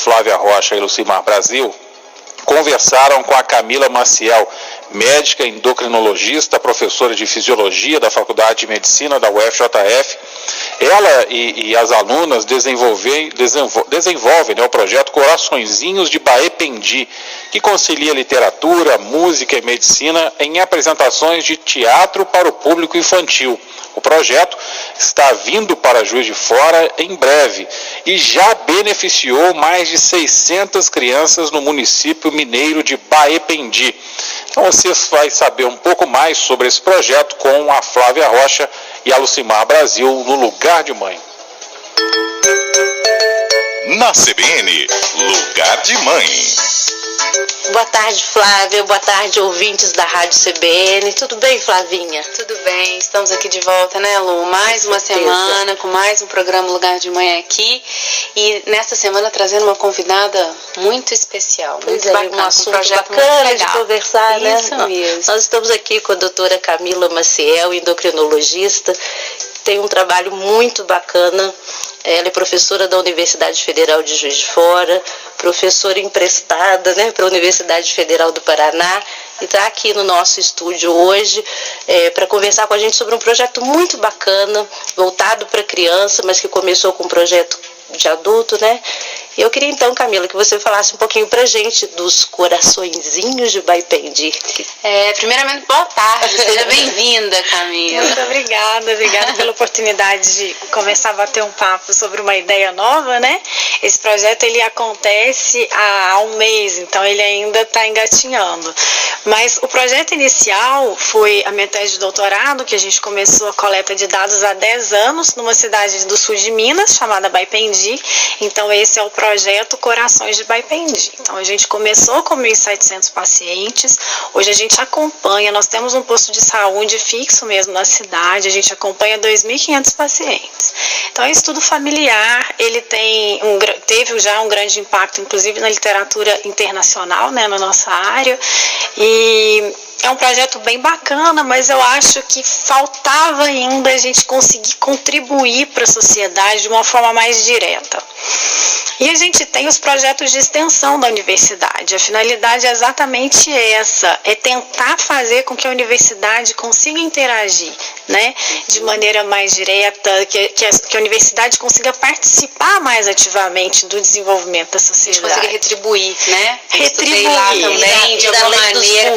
Flávia Rocha e Lucimar Brasil conversaram com a Camila Maciel, médica endocrinologista, professora de fisiologia da Faculdade de Medicina da UFJF. Ela e as alunas desenvolvem o projeto Coraçõezinhos de Baependi, que concilia literatura, música e medicina em apresentações de teatro para o público infantil. O projeto está vindo para Juiz de Fora em breve e já beneficiou mais de 600 crianças no município mineiro de Baependi. Então você vai saber um pouco mais sobre esse projeto com a Flávia Rocha e a Lucimar Brasil no Lugar de Mãe. Na CBN, Lugar de Mãe. Boa tarde, Flávia. Boa tarde, ouvintes da Rádio CBN. Tudo bem, Flavinha? Tudo bem. Estamos aqui de volta, né, Lu? Mais uma semana com mais um programa Lugar de Mãe aqui. E nesta semana trazendo uma convidada muito especial. Pois é, um assunto bacana de conversar, né? Isso mesmo. Nós estamos aqui com a doutora Camila Maciel, endocrinologista. Tem um trabalho muito bacana. Ela é professora da Universidade Federal de Juiz de Fora, professora emprestada, né, para a Universidade Federal do Paraná, e está aqui no nosso estúdio hoje para conversar com a gente sobre um projeto muito bacana, voltado para criança, mas que começou com um projeto de adulto, né? Eu queria então, Camila, que você falasse um pouquinho pra gente dos Coraçõezinhos de Baependi. Primeiramente, boa tarde, seja bem-vinda, Camila. Muito obrigada pela oportunidade de começar a bater um papo sobre uma ideia nova, né? Esse projeto, ele acontece há um mês, então ele ainda está engatinhando. Mas o projeto inicial foi a minha tese de doutorado, que a gente começou a coleta de dados há 10 anos, numa cidade do sul de Minas, chamada Baependi. Então esse é o projeto Corações de Baependi. Então a gente começou com 1.700 pacientes, hoje a gente acompanha, nós temos um posto de saúde fixo mesmo na cidade, a gente acompanha 2.500 pacientes. Então é estudo familiar, ele teve já um grande impacto, inclusive na literatura internacional, né, na nossa área, e é um projeto bem bacana, mas eu acho que faltava ainda a gente conseguir contribuir para a sociedade de uma forma mais direta. E a gente tem os projetos de extensão da universidade. A finalidade é exatamente essa, é tentar fazer com que a universidade consiga interagir, né, de maneira mais direta, que a universidade consiga participar mais ativamente do desenvolvimento da sociedade. A gente consiga retribuir, né? Retribuir. Lá também, de alguma maneira,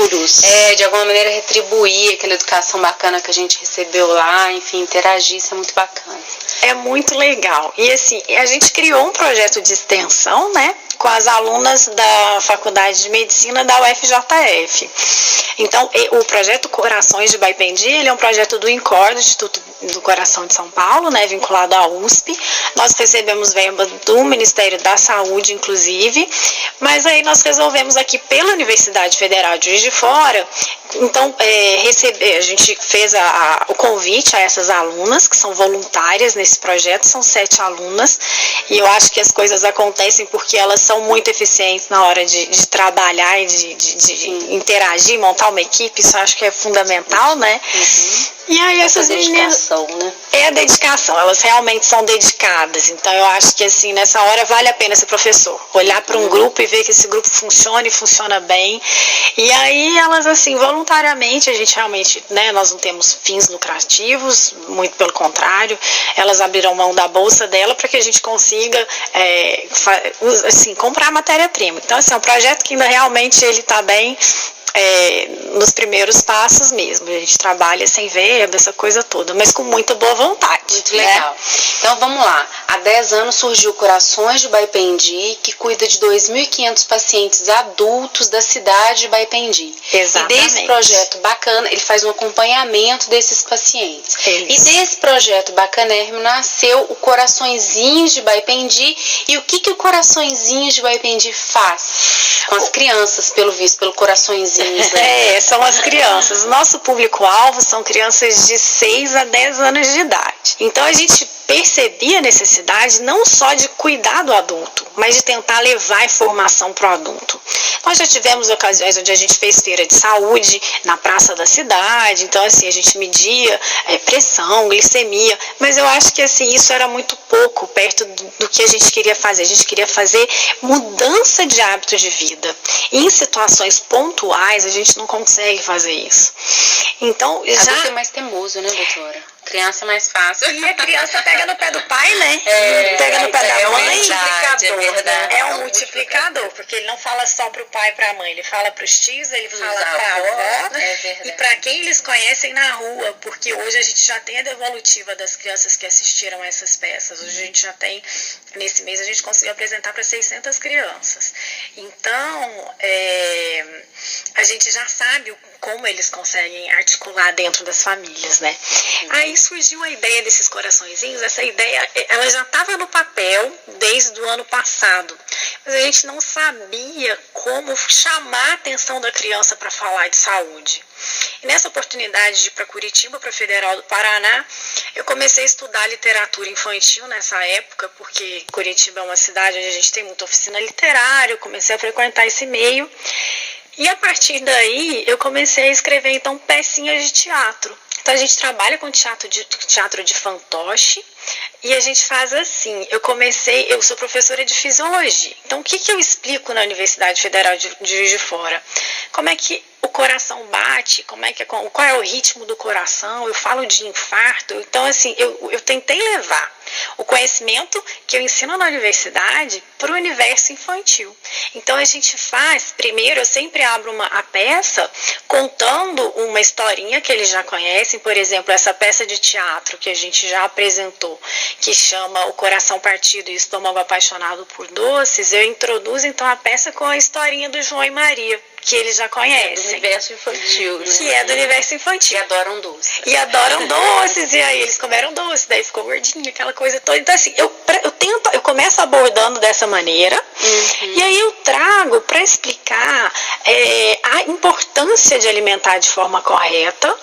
de alguma maneira retribuir aquela educação bacana que a gente recebeu lá, enfim, interagir, isso é muito bacana. É muito legal. E assim, a gente criou um projeto de extensão, né, com as alunas da Faculdade de Medicina da UFJF. Então, o projeto Corações de Baependi, ele é um projeto do INCOR, do Instituto do Coração de São Paulo, né, vinculado à USP. Nós recebemos verba do Ministério da Saúde, inclusive, mas aí nós resolvemos aqui pela Universidade Federal de Juiz de Fora, então, a gente fez o convite a essas alunas, que são voluntárias nesse projeto, são 7 alunas, e eu acho que as coisas acontecem porque elas são muito eficientes na hora de trabalhar e de interagir, montar uma equipe, isso eu acho que é fundamental, né? Uhum. E aí essas dedicação, né? É a dedicação, elas realmente são dedicadas, então eu acho que assim, nessa hora vale a pena ser professor, olhar para um grupo e ver que esse grupo funciona e funciona bem, e aí elas assim, voluntariamente, a gente realmente, né, nós não temos fins lucrativos, muito pelo contrário, elas abriram mão da bolsa dela para que a gente consiga assim, comprar matéria-prima. Então assim, é um projeto que ainda realmente ele está bem nos primeiros passos mesmo, a gente trabalha sem verba, essa coisa toda, mas com muita boa vontade. Muito legal. Então vamos lá, há 10 anos surgiu Corações de Baependi, que cuida de 2.500 pacientes adultos da cidade de Baependi. Exatamente. E desse projeto bacana, ele faz um acompanhamento desses pacientes. Isso. E desse projeto bacanérrimo nasceu o Coraçõezinhos de Baependi. E o que o Coraçõezinhos de Baependi faz com as crianças, pelo visto, pelo Coraçõezinhos? São as crianças. Nosso público-alvo são crianças de 6 a 10 anos de idade. Então a gente percebi a necessidade não só de cuidar do adulto, mas de tentar levar informação para o adulto. Nós já tivemos ocasiões onde a gente fez feira de saúde na praça da cidade, então assim, a gente media pressão, glicemia, mas eu acho que assim, isso era muito pouco perto do que a gente queria fazer. A gente queria fazer mudança de hábito de vida. E em situações pontuais, a gente não consegue fazer isso. Então, já... Adulto é mais teimoso, né, doutora? Criança é mais fácil. E a criança pega no pé do pai, né? Pega no pé da mãe. É um multiplicador, porque ele não fala só pro pai e pra mãe, ele fala pros tios, ele fala pra avó e pra quem eles conhecem na rua, porque hoje a gente já tem a devolutiva das crianças que assistiram a essas peças. Hoje a gente já tem, nesse mês a gente conseguiu apresentar para 600 crianças. Então, a gente já sabe como eles conseguem articular dentro das famílias, né? Aí surgiu a ideia desses coraçõezinhos. Essa ideia, ela já estava no papel desde o ano passado, mas a gente não sabia como chamar a atenção da criança para falar de saúde. E nessa oportunidade de ir para Curitiba, para a Federal do Paraná, eu comecei a estudar literatura infantil nessa época, porque Curitiba é uma cidade onde a gente tem muita oficina literária, eu comecei a frequentar esse meio. E a partir daí, eu comecei a escrever, então, pecinhas de teatro. Então, a gente trabalha com teatro de fantoche e a gente faz assim. Eu sou professora de fisiologia. Então, o que eu explico na Universidade Federal de Juiz de Fora? Como é que o coração bate, qual é o ritmo do coração, eu falo de infarto. Então, assim, eu tentei levar o conhecimento que eu ensino na universidade para o universo infantil. Então, a gente faz, primeiro, eu sempre abro a peça contando uma historinha que eles já conhecem. Por exemplo, essa peça de teatro que a gente já apresentou, que chama O Coração Partido e o Estômago Apaixonado por Doces, eu introduzo, então, a peça com a historinha do João e Maria, que eles já conhecem. Do universo infantil, né? Que é do universo infantil. E adoram doces. E adoram doces, e aí eles comeram doce, daí ficou gordinho, aquela coisa toda. Então, assim, eu começo abordando dessa maneira, e aí eu trago para explicar a importância de alimentar de forma correta,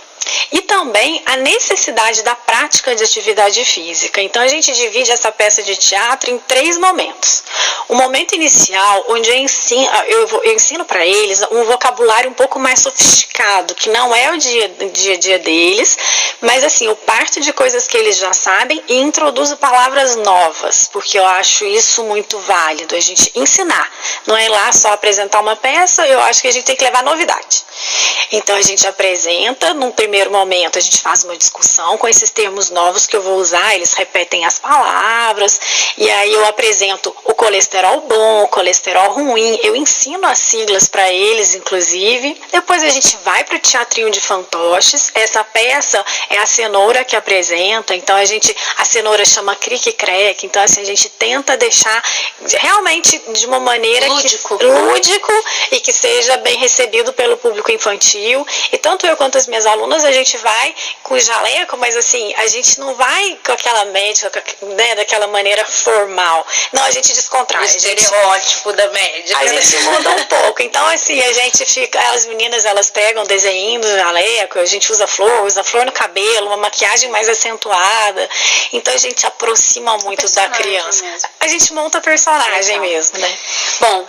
e também a necessidade da prática de atividade física. Então a gente divide essa peça de teatro em 3 momentos. O momento inicial, onde eu ensino para eles um vocabulário um pouco mais sofisticado, que não é o dia a dia deles, mas assim, eu parto de coisas que eles já sabem e introduzo palavras novas, porque eu acho isso muito válido, a gente ensinar. Não é lá só apresentar uma peça, eu acho que a gente tem que levar novidade. Então a gente apresenta, num primeiro momento a gente faz uma discussão com esses termos novos que eu vou usar, eles repetem as palavras, e aí eu apresento o colesterol bom, o colesterol ruim, eu ensino as siglas para eles, inclusive. Depois a gente vai para o teatrinho de fantoches. Essa peça é a cenoura que apresenta, então a cenoura chama crique-creque, então assim, a gente tenta deixar realmente de uma maneira lúdico e que seja bem recebido pelo público infantil. E tanto eu quanto as minhas alunas, a gente vai com jaleco, mas assim, a gente não vai com aquela médica, né, daquela maneira formal. Não, a gente descontrai. O estereótipo da médica. A gente muda um pouco. Então, assim, a gente fica, as meninas, elas pegam um desenho do jaleco, a gente usa flor no cabelo, uma maquiagem mais acentuada. Então, a gente aproxima muito da criança. Mesmo. A gente monta personagem mesmo, né? Bom,